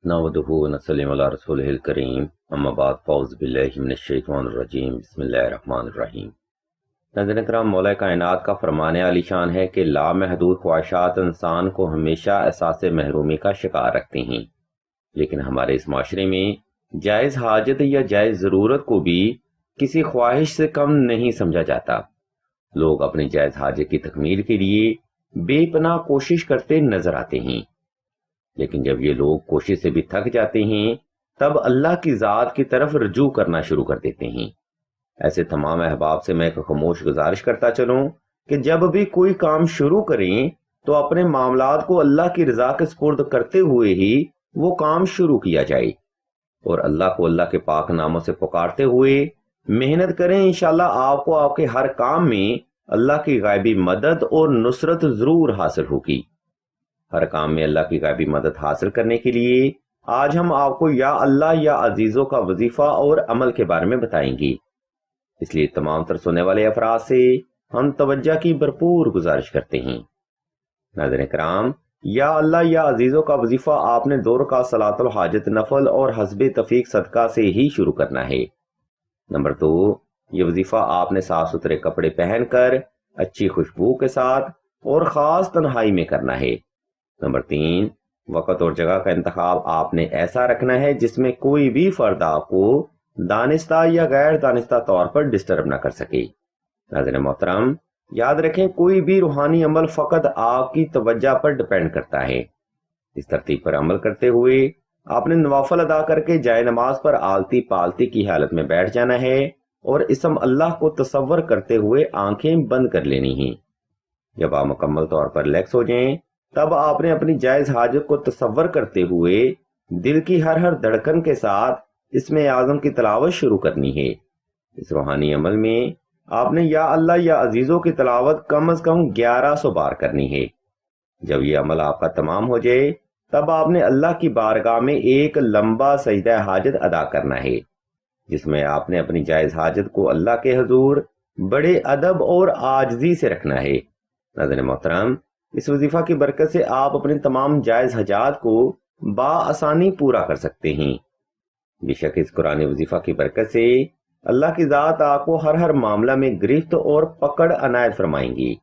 نحمدہ ونصلی علی رسولہ الکریم اما بعد فاعوذ باللہ من الشیطان الرجیم بسم اللہ الرحمن الرحیم۔ ناظرین کرام، مولا کائنات کا فرمان عالی شان ہے کہ لامحدود خواہشات انسان کو ہمیشہ احساس محرومی کا شکار رکھتے ہیں، لیکن ہمارے اس معاشرے میں جائز حاجت یا جائز ضرورت کو بھی کسی خواہش سے کم نہیں سمجھا جاتا۔ لوگ اپنی جائز حاجت کی تکمیل کے لیے بے پناہ کوشش کرتے نظر آتے ہیں، لیکن جب یہ لوگ کوشش سے بھی تھک جاتے ہیں تب اللہ کی ذات کی طرف رجوع کرنا شروع کر دیتے ہیں۔ ایسے تمام احباب سے میں ایک خاموش گزارش کرتا چلوں کہ جب بھی کوئی کام شروع کریں تو اپنے معاملات کو اللہ کی رضا کے سپرد کرتے ہوئے ہی وہ کام شروع کیا جائے، اور اللہ کو اللہ کے پاک ناموں سے پکارتے ہوئے محنت کریں۔ انشاءاللہ آپ کو آپ کے ہر کام میں اللہ کی غیبی مدد اور نصرت ضرور حاصل ہوگی۔ ہر کام میں اللہ کی غیبی مدد حاصل کرنے کے لیے آج ہم آپ کو یا اللہ یا عزیزوں کا وظیفہ اور عمل کے بارے میں بتائیں گے، اس لیے تمام تر سننے والے افراد سے ہم توجہ کی بھرپور گزارش کرتے ہیں۔ ناظرین کرام، یا اللہ یا عزیزوں کا وظیفہ آپ نے 2 رکعت صلاۃ الحاجت نفل اور حسب تفیق صدقہ سے ہی شروع کرنا ہے۔ نمبر 2، یہ وظیفہ آپ نے صاف ستھرے کپڑے پہن کر اچھی خوشبو کے ساتھ اور خاص تنہائی میں کرنا ہے۔ نمبر 3، وقت اور جگہ کا انتخاب آپ نے ایسا رکھنا ہے جس میں کوئی بھی فرد آپ کو دانستہ یا غیر دانستہ طور پر ڈسٹرب نہ کر سکے۔ ناظرین محترم، یاد رکھیں کوئی بھی روحانی عمل فقط آپ کی توجہ پر ڈیپینڈ کرتا ہے۔ اس ترتیب پر عمل کرتے ہوئے آپ نے نوافل ادا کر کے جائے نماز پر آلتی پالتی کی حالت میں بیٹھ جانا ہے اور اسم اللہ کو تصور کرتے ہوئے آنکھیں بند کر لینی ہیں۔ جب آپ مکمل طور پر ریلیکس ہو جائیں تب آپ نے اپنی جائز حاجت کو تصور کرتے ہوئے دل کی ہر دھڑکن کے ساتھ اسم اعظم کی تلاوت شروع کرنی ہے۔ اس روحانی عمل میں آپ نے یا اللہ یا عزیزوں کی تلاوت کم از کم 1100 بار کرنی ہے۔ جب یہ عمل آپ کا تمام ہو جائے تب آپ نے اللہ کی بارگاہ میں ایک لمبا سجدہ حاجت ادا کرنا ہے، جس میں آپ نے اپنی جائز حاجت کو اللہ کے حضور بڑے ادب اور عاجزی سے رکھنا ہے۔ ناظرین محترم، اس وظیفہ کی برکت سے آپ اپنے تمام جائز حاجات کو بآسانی پورا کر سکتے ہیں۔ بے شک اس قرآن وظیفہ کی برکت سے اللہ کی ذات آپ کو ہر معاملہ میں گرفت اور پکڑ عنایت فرمائیں گی۔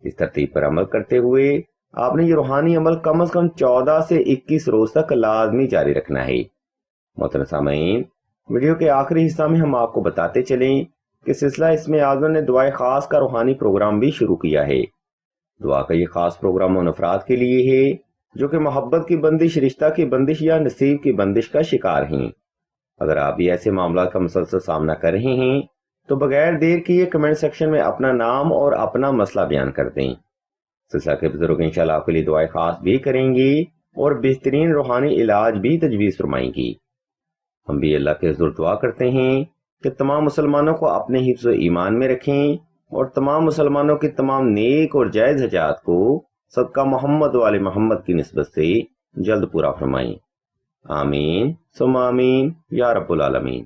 اس ترتیب پر عمل کرتے ہوئے آپ نے یہ روحانی عمل کم از کم 14 سے 21 روز تک لازمی جاری رکھنا ہے۔ محترم سامعین، ویڈیو کے آخری حصہ میں ہم آپ کو بتاتے چلیں کہ سلسلہ اسم اعظم نے دعائے خاص کا روحانی پروگرام بھی شروع کیا ہے۔ دعا کا یہ خاص پروگرام ان افراد کے لیے ہے جو کہ محبت کی بندش، رشتہ کی بندش یا نصیب کی بندش کا شکار ہیں۔ اگر آپ بھی ایسے معاملات کا مسلسل سامنا کر رہے ہیں تو بغیر دیر کیے کمنٹ سیکشن میں اپنا نام اور اپنا مسئلہ بیان کر دیں۔ سلسلہ کے بزرگ انشاءاللہ آپ کے لیے دعائیں خاص بھی کریں گی اور بہترین روحانی علاج بھی تجویز فرمائیں گی۔ ہم بھی اللہ کے حضور دعا کرتے ہیں کہ تمام مسلمانوں کو اپنے حفظ و ایمان میں رکھیں اور تمام مسلمانوں کی تمام نیک اور جائز حاجات کو صدقہ محمد و آل محمد کی نسبت سے جلد پورا فرمائیں۔ آمین ثم آمین یا رب العالمین۔